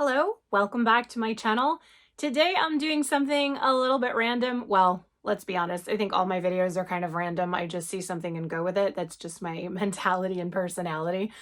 Hello, welcome back to my channel. Today I'm doing something a little bit random. Well, let's be honest, I think all my videos are kind of random. I just see something and go with it. That's just my mentality and personality.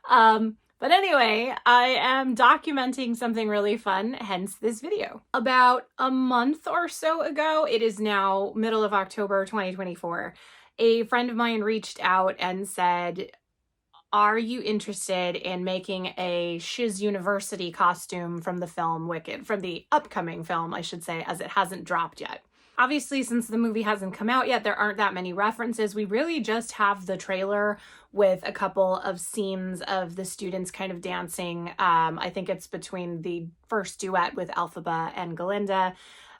But anyway, I am documenting something really fun, hence this video. About a month or so ago, it is now middle of October 2024, a friend of mine reached out and said, are you interested in making a Shiz University costume from the film Wicked, from the upcoming film, I should say, as it hasn't dropped yet? Obviously, since the movie hasn't come out yet, there aren't that many references. We really just have the trailer with a couple of scenes of the students kind of dancing. I think it's between the first duet with Elphaba and Galinda.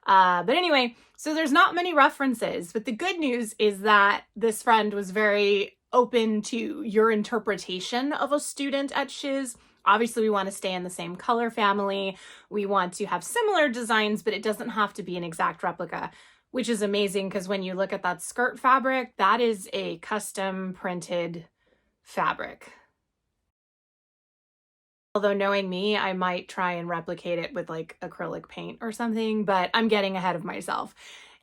But anyway, so there's not many references, but the good news is that this friend was very open to your interpretation of a student at Shiz. Obviously, we want to stay in the same color family. We want to have similar designs, but it doesn't have to be an exact replica, which is amazing because when you look at that skirt fabric, that is a custom printed fabric. Although knowing me, I might try and replicate it with like acrylic paint or something, but I'm getting ahead of myself.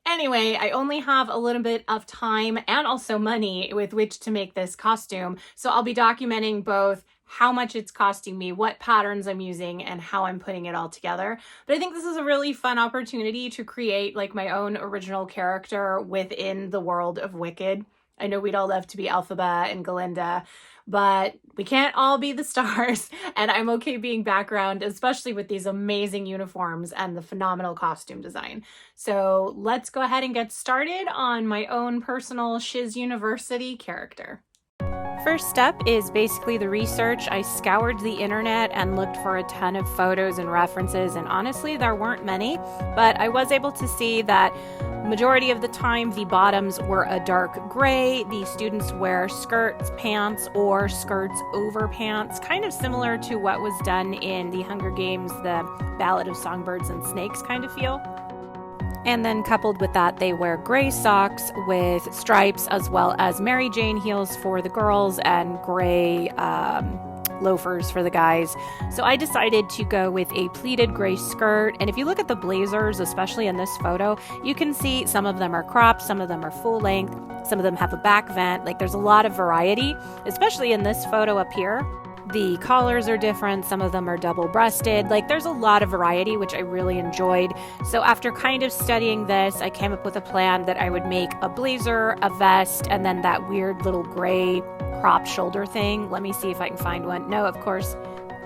Anyway, I only have a little bit of time and also money with which to make this costume. So I'll be documenting both how much it's costing me, what patterns I'm using, and how I'm putting it all together. But I think this is a really fun opportunity to create like my own original character within the world of Wicked. I know we'd all love to be Elphaba and Galinda, but we can't all be the stars, and I'm okay being background, especially with these amazing uniforms and the phenomenal costume design. So let's go ahead and get started on my own personal Shiz University character. First step is basically the research. I scoured the internet and looked for a ton of photos and references, and honestly, there weren't many, but I was able to see that majority of the time the bottoms were a dark gray. The students wear skirts, pants, or skirts over pants, kind of similar to what was done in the Hunger Games, the Ballad of Songbirds and Snakes kind of feel. And then coupled with that, they wear gray socks with stripes, as well as Mary Jane heels for the girls and gray loafers for the guys. So I decided to go with a pleated gray skirt. And if you look at the blazers, especially in this photo, you can see some of them are cropped, some of them are full length, some of them have a back vent. Like there's a lot of variety, especially in this photo up here. The collars are different, some of them are double-breasted. Like there's a lot of variety, which I really enjoyed. So after kind of studying this, I came up with a plan that I would make a blazer, a vest, and then that weird little gray cropped shoulder thing. Let me see if I can find one. No, of course,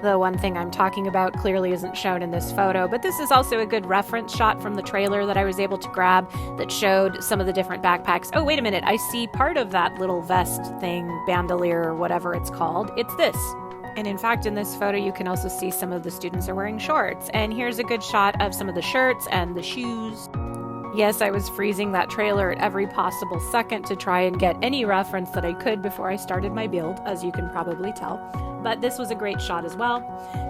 the one thing I'm talking about clearly isn't shown in this photo, but this is also a good reference shot from the trailer that I was able to grab that showed some of the different backpacks. Oh, wait a minute. I see part of that little vest thing, bandelier or whatever it's called. It's this. And in fact, in this photo, you can also see some of the students are wearing shorts. And here's a good shot of some of the shirts and the shoes. Yes, I was freezing that trailer at every possible second to try and get any reference that I could before I started my build, as you can probably tell. But this was a great shot as well.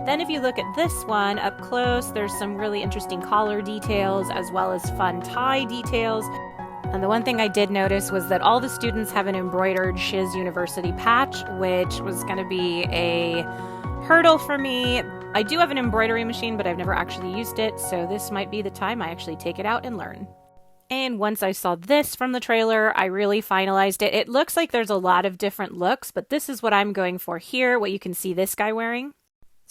Then if you look at this one up close, there's some really interesting collar details as well as fun tie details. And the one thing I did notice was that all the students have an embroidered Shiz University patch, which was going to be a hurdle for me. I do have an embroidery machine, but I've never actually used it, so this might be the time I actually take it out and learn. And once I saw this from the trailer, I really finalized it. It looks like there's a lot of different looks, but this is what I'm going for here, what you can see this guy wearing.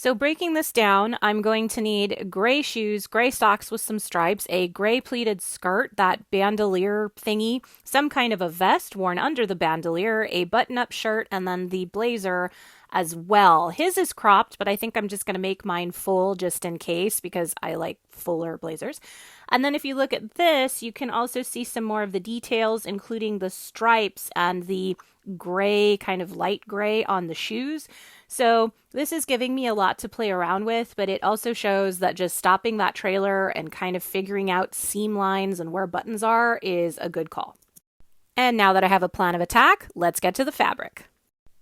So breaking this down, I'm going to need gray shoes, gray socks with some stripes, a gray pleated skirt, that bandelier thingy, some kind of a vest worn under the bandelier, a button-up shirt, and then the blazer as well. His is cropped, but I think I'm just going to make mine full just in case because I like fuller blazers. And then if you look at this, you can also see some more of the details, including the stripes and the gray, kind of light gray on the shoes. So this is giving me a lot to play around with, but it also shows that just stopping that trailer and kind of figuring out seam lines and where buttons are is a good call. And now that I have a plan of attack, let's get to the fabric.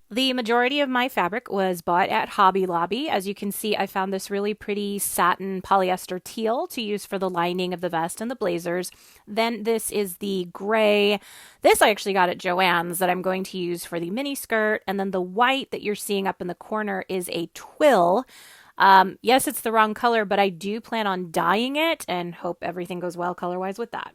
The majority of my fabric was bought at Hobby Lobby. As you can see, I found this really pretty satin polyester teal to use for the lining of the vest and the blazers. Then this is the gray. This I actually got at Joann's that I'm going to use for the mini skirt. And then the white that you're seeing up in the corner is a twill. Yes, it's the wrong color, but I do plan on dyeing it and hope everything goes well color-wise with that.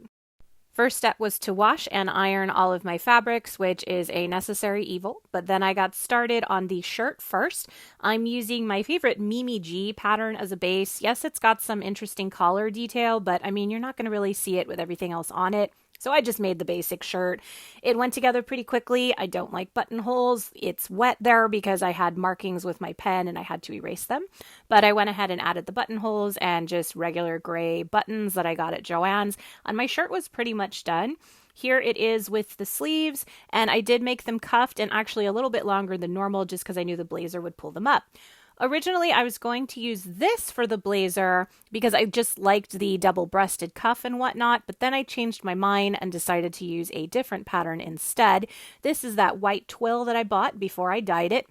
First step was to wash and iron all of my fabrics, which is a necessary evil, but then I got started on the shirt first. I'm using my favorite Mimi G pattern as a base. Yes, it's got some interesting collar detail, but I mean, you're not going to really see it with everything else on it. So I just made the basic shirt. It went together pretty quickly. I don't like buttonholes. It's wet there because I had markings with my pen and I had to erase them. But I went ahead and added the buttonholes and just regular gray buttons that I got at Joann's. And my shirt was pretty much done. Here it is with the sleeves, and I did make them cuffed and actually a little bit longer than normal just because I knew the blazer would pull them up. Originally, I was going to use this for the blazer because I just liked the double-breasted cuff and whatnot, but then I changed my mind and decided to use a different pattern instead. This is that white twill that I bought before I dyed it.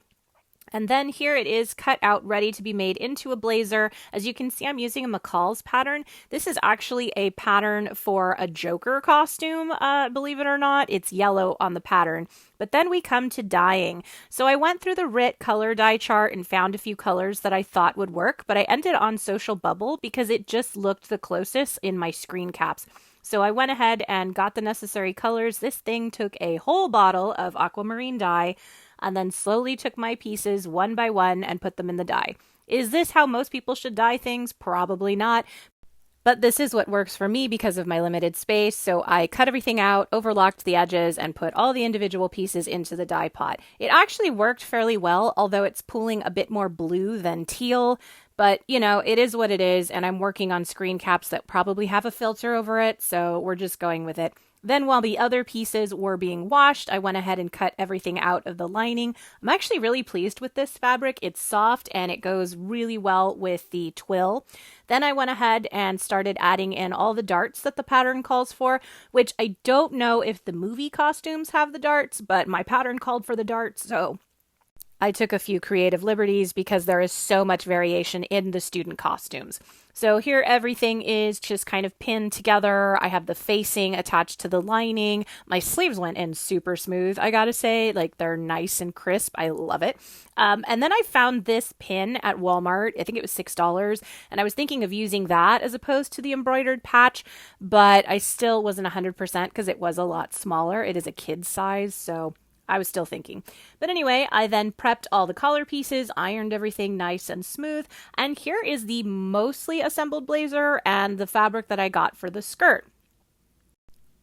And then here it is cut out, ready to be made into a blazer. As you can see, I'm using a McCalls pattern. This is actually a pattern for a Joker costume, believe it or not. It's yellow on the pattern. But then we come to dyeing. So I went through the RIT color dye chart and found a few colors that I thought would work, but I ended on Social Bubble because it just looked the closest in my screen caps. So I went ahead and got the necessary colors. This thing took a whole bottle of aquamarine dye, and then slowly took my pieces one by one and put them in the dye. Is this how most people should dye things? Probably not. But this is what works for me because of my limited space, so I cut everything out, overlocked the edges, and put all the individual pieces into the dye pot. It actually worked fairly well, although it's pooling a bit more blue than teal. But, you know, it is what it is, and I'm working on screen caps that probably have a filter over it, so we're just going with it. Then while the other pieces were being washed, I went ahead and cut everything out of the lining. I'm actually really pleased with this fabric. It's soft and it goes really well with the twill. Then I went ahead and started adding in all the darts that the pattern calls for, which I don't know if the movie costumes have the darts, but my pattern called for the darts, so I took a few creative liberties because there is so much variation in the student costumes. So here everything is just kind of pinned together. I have the facing attached to the lining. My sleeves went in super smooth, I gotta say. Like, they're nice and crisp. I love it. And then I found this pin at Walmart. I think it was $6. And I was thinking of using that as opposed to the embroidered patch, but I still wasn't 100% because it was a lot smaller. It is a kid's size, so I was still thinking. But anyway, I then prepped all the collar pieces, ironed everything nice and smooth, and here is the mostly assembled blazer and the fabric that I got for the skirt.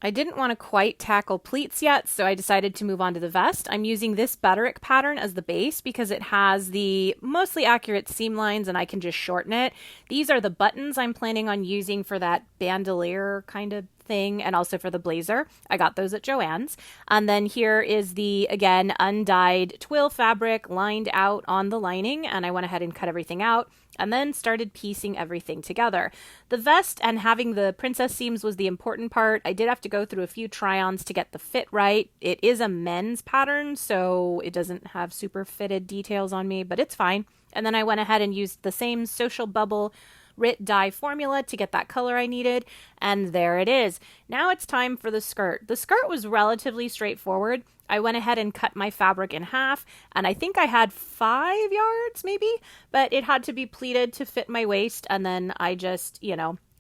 I didn't want to quite tackle pleats yet, so I decided to move on to the vest. I'm using this Butterick pattern as the base because it has the mostly accurate seam lines and I can just shorten it. These are the buttons I'm planning on using for that bandelier kind of thing and also for the blazer. I got those at Joann's. And then here is the, again, undyed twill fabric lined out on the lining, and I went ahead and cut everything out and then started piecing everything together. The vest and having the princess seams was the important part. I did have to go through a few try-ons to get the fit right. It is a men's pattern, so it doesn't have super fitted details on me, but it's fine. And then I went ahead and used the same Social Bubble RIT dye formula to get that color I needed, and there it is. Now it's time for the skirt. The skirt was relatively straightforward. I went ahead and cut my fabric in half, and I think I had 5 yards maybe, but it had to be pleated to fit my waist, and then I just,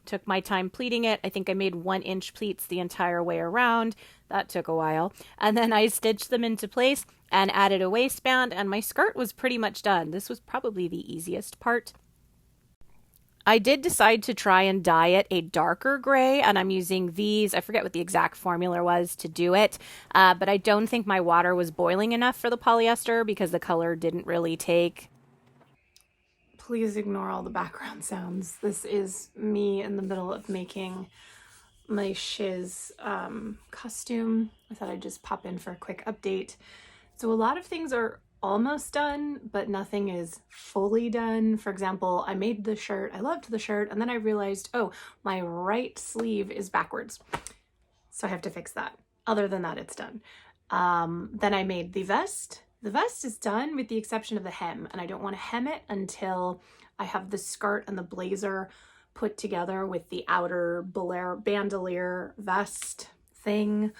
took my time pleating it. I think I made 1-inch pleats the entire way around. That took a while. And then I stitched them into place and added a waistband, and my skirt was pretty much done. This was probably the easiest part. I did decide to try and dye it a darker gray, and I'm using these, I forget what the exact formula was to do it, but I don't think my water was boiling enough for the polyester because the color didn't really take. Please ignore all the background sounds. This is me in the middle of making my Shiz costume. I thought I'd just pop in for a quick update. So a lot of things are almost done, but nothing is fully done. For example, I made the shirt, I loved the shirt, and then I realized, oh, my right sleeve is backwards. So I have to fix that. Other than that, it's done. Then I made the vest. The vest is done with the exception of the hem, and I don't want to hem it until I have the skirt and the blazer put together with the outer bandelier vest thing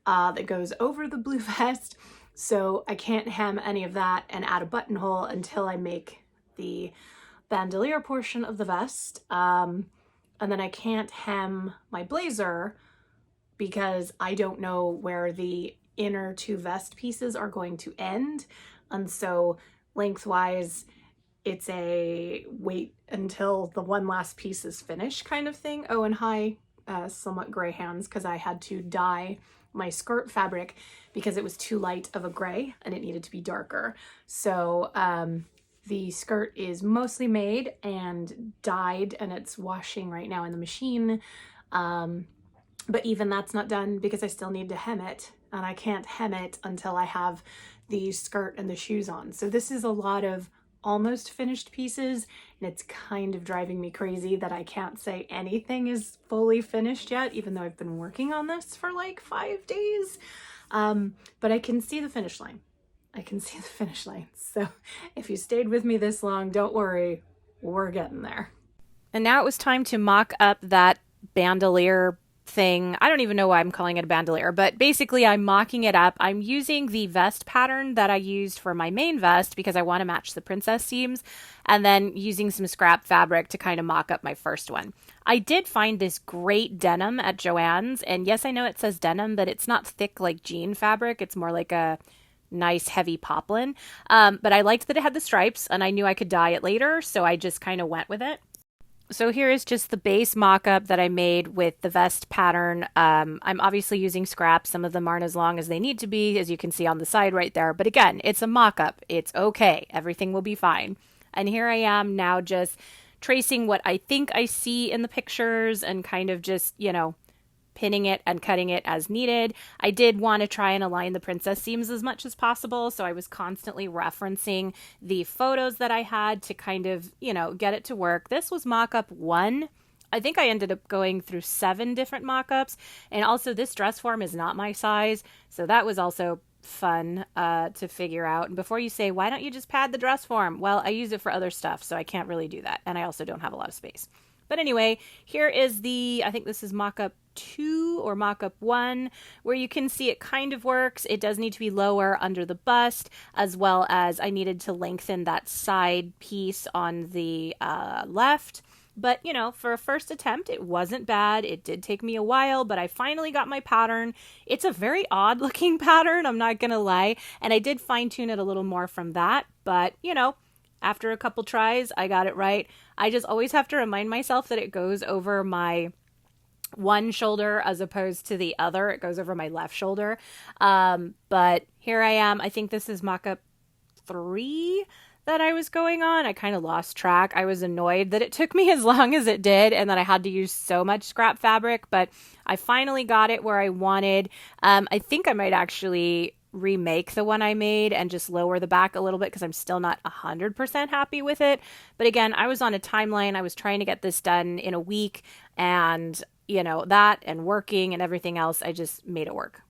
that goes over the blue vest. So I can't hem any of that and add a buttonhole until I make the bandolier portion of the vest. And then I can't hem my blazer because I don't know where the inner two vest pieces are going to end. And so lengthwise, it's a wait until the one last piece is finished kind of thing. Oh, and hi, somewhat gray hands, because I had to dye my skirt fabric because it was too light of a gray and it needed to be darker. So the skirt is mostly made and dyed, and it's washing right now in the machine. But even that's not done because I still need to hem it, and I can't hem it until I have the skirt and the shoes on. So this is a lot of almost finished pieces, and it's kind of driving me crazy that I can't say anything is fully finished yet, even though I've been working on this for like 5 days. But I can see the finish line. I can see the finish line. So if you stayed with me this long, don't worry, we're getting there. And now it was time to mock up that bandolier thing. I don't even know why I'm calling it a bandolier, but basically I'm mocking it up. I'm using the vest pattern that I used for my main vest because I want to match the princess seams, and then using some scrap fabric to kind of mock up my first one. I did find this great denim at Joann's, and yes, I know it says denim, but it's not thick like jean fabric. It's more like a nice heavy poplin. But I liked that it had the stripes, and I knew I could dye it later, so I just kind of went with it. So here is just the base mock-up that I made with the vest pattern. I'm obviously using scraps. Some of them aren't as long as they need to be, as you can see on the side right there. But again, it's a mock-up. It's okay. Everything will be fine. And here I am now just tracing what I think I see in the pictures and kind of just, pinning it and cutting it as needed. I did want to try and align the princess seams as much as possible, so I was constantly referencing the photos that I had to kind of, get it to work. This was mock-up 1. I think I ended up going through 7 different mock-ups, and also this dress form is not my size, so that was also fun to figure out. And before you say, why don't you just pad the dress form? Well, I use it for other stuff, so I can't really do that, and I also don't have a lot of space. But anyway, here is I think this is mock-up 2 or mock-up 1, where you can see it kind of works. It does need to be lower under the bust, as well as I needed to lengthen that side piece on the left. But, for a first attempt, it wasn't bad. It did take me a while, but I finally got my pattern. It's a very odd looking pattern, I'm not going to lie. And I did fine tune it a little more from that, but, after a couple tries, I got it right. I just always have to remind myself that it goes over my one shoulder as opposed to the other. It goes over my left shoulder. But here I am. I think this is mock-up 3 that I was going on. I kind of lost track. I was annoyed that it took me as long as it did and that I had to use so much scrap fabric, but I finally got it where I wanted. I think I might actually remake the one I made and just lower the back a little bit because I'm still not 100% happy with it. But again, I was on a timeline. I was trying to get this done in a week, and that and working and everything else, I just made it work.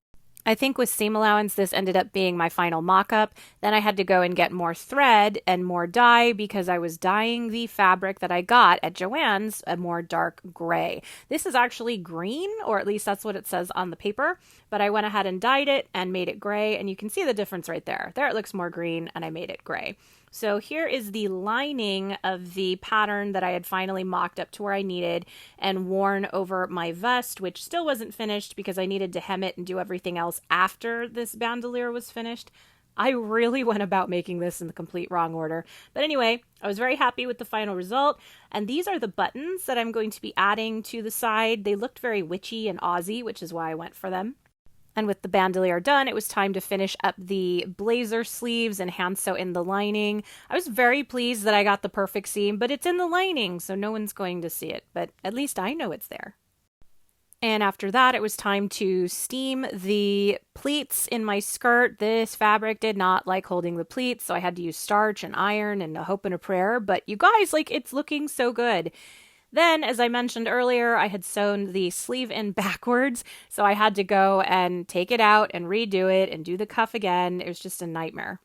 I think with seam allowance, this ended up being my final mock-up. Then I had to go and get more thread and more dye because I was dyeing the fabric that I got at Joann's a more dark gray. This is actually green, or at least that's what it says on the paper, but I went ahead and dyed it and made it gray, and you can see the difference right there. There it looks more green, and I made it gray. So here is the lining of the pattern that I had finally mocked up to where I needed and worn over my vest, which still wasn't finished because I needed to hem it and do everything else after this bandolier was finished. I really went about making this in the complete wrong order. But anyway, I was very happy with the final result. And these are the buttons that I'm going to be adding to the side. They looked very witchy and Aussie, which is why I went for them. And with the bandolier done, it was time to finish up the blazer sleeves and hand sew in the lining. I was very pleased that I got the perfect seam, but it's in the lining, so no one's going to see it. But at least I know it's there. And after that, it was time to steam the pleats in my skirt. This fabric did not like holding the pleats, so I had to use starch and iron and a hope and a prayer. But you guys, it's looking so good. Then, as I mentioned earlier, I had sewn the sleeve in backwards, so I had to go and take it out and redo it and do the cuff again. It was just a nightmare.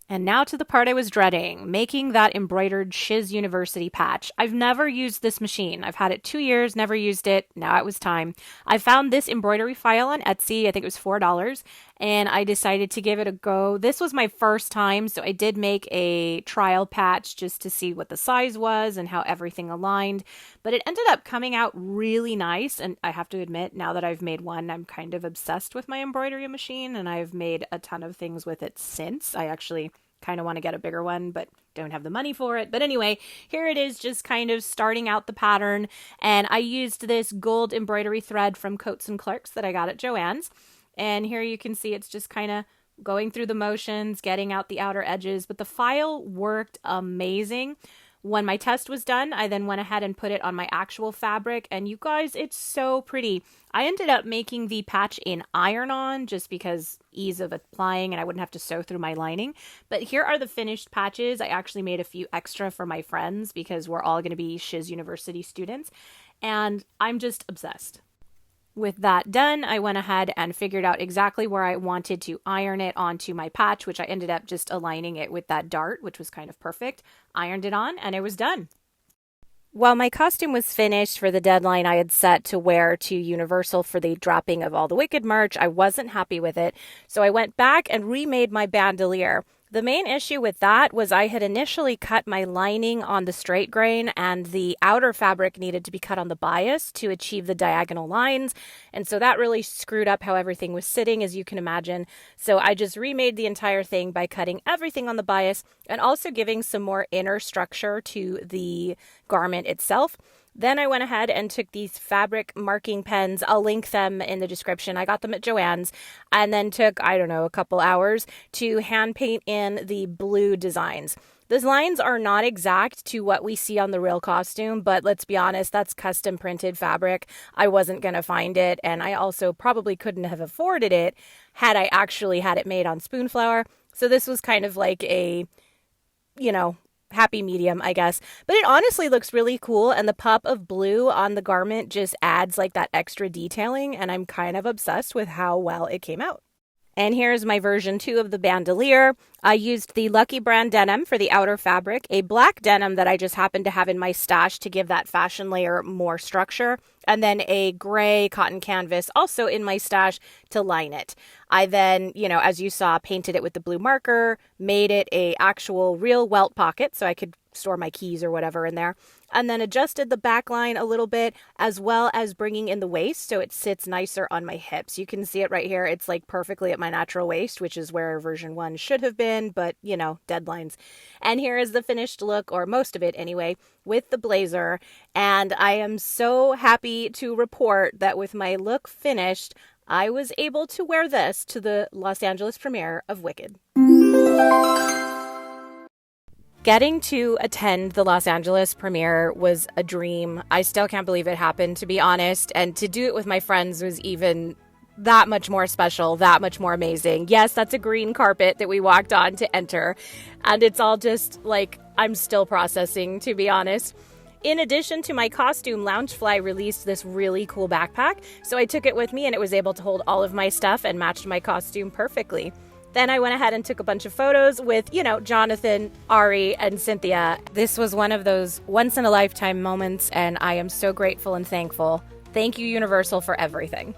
And now to the part I was dreading, making that embroidered Shiz University patch. I've never used this machine. I've had it 2 years, never used it. Now it was time. I found this embroidery file on Etsy. I think it was $4. and I decided to give it a go. This was my first time, so I did make a trial patch just to see what the size was and how everything aligned, but it ended up coming out really nice. And I have to admit, now that I've made one, I'm kind of obsessed with my embroidery machine, and I've made a ton of things with it since. I actually kind of want to get a bigger one, but don't have the money for it. But anyway, here it is, just kind of starting out the pattern. And I used this gold embroidery thread from Coats and Clarks that I got at Joann's. And here you can see it's just kind of going through the motions, getting out the outer edges. But the file worked amazing. When my test was done, I then went ahead and put it on my actual fabric, and you guys, it's so pretty. I ended up making the patch in iron-on just because ease of applying and I wouldn't have to sew through my lining. But here are the finished patches. I actually made a few extra for my friends because we're all going to be Shiz University students, and I'm just obsessed. With that done, I went ahead and figured out exactly where I wanted to iron it onto my patch, which I ended up just aligning it with that dart, which was kind of perfect. Ironed it on, and it was done. While my costume was finished for the deadline I had set to wear to Universal for the dropping of all the Wicked merch, I wasn't happy with it, so I went back and remade my bandolier. The main issue with that was I had initially cut my lining on the straight grain, and the outer fabric needed to be cut on the bias to achieve the diagonal lines, and so that really screwed up how everything was sitting, as you can imagine. So I just remade the entire thing by cutting everything on the bias and also giving some more inner structure to the garment itself. Then I went ahead and took these fabric marking pens. I'll link them in the description. I got them at Joann's, and then took, I don't know, a couple hours to hand paint in the blue designs. The lines are not exact to what we see on the real costume, but let's be honest, that's custom printed fabric. I wasn't going to find it, and I also probably couldn't have afforded it had I actually had it made on Spoonflower. So this was kind of like a, happy medium, I guess. But it honestly looks really cool, and the pop of blue on the garment just adds like that extra detailing, and I'm kind of obsessed with how well it came out. And here's my version 2 of the bandolier. I used the Lucky Brand denim for the outer fabric, a black denim that I just happened to have in my stash to give that fashion layer more structure, and then a gray cotton canvas also in my stash to line it. I then, as you saw, painted it with the blue marker, made it a actual real welt pocket so I could store my keys or whatever in there, and then adjusted the back line a little bit, as well as bringing in the waist so it sits nicer on my hips. You can see it right here. It's like perfectly at my natural waist, which is where version 1 should have been, but deadlines. And here is the finished look, or most of it anyway, with the blazer. And I am so happy to report that with my look finished, I was able to wear this to the Los Angeles premiere of Wicked. Getting to attend the Los Angeles premiere was a dream. I still can't believe it happened, to be honest. And to do it with my friends was even that much more special, that much more amazing. Yes, that's a green carpet that we walked on to enter. And it's all just like, I'm still processing, to be honest. In addition to my costume, Loungefly released this really cool backpack. So I took it with me, and it was able to hold all of my stuff and matched my costume perfectly. Then I went ahead and took a bunch of photos with, Jonathan, Ari, and Cynthia. This was one of those once-in-a-lifetime moments, and I am so grateful and thankful. Thank you, Universal, for everything.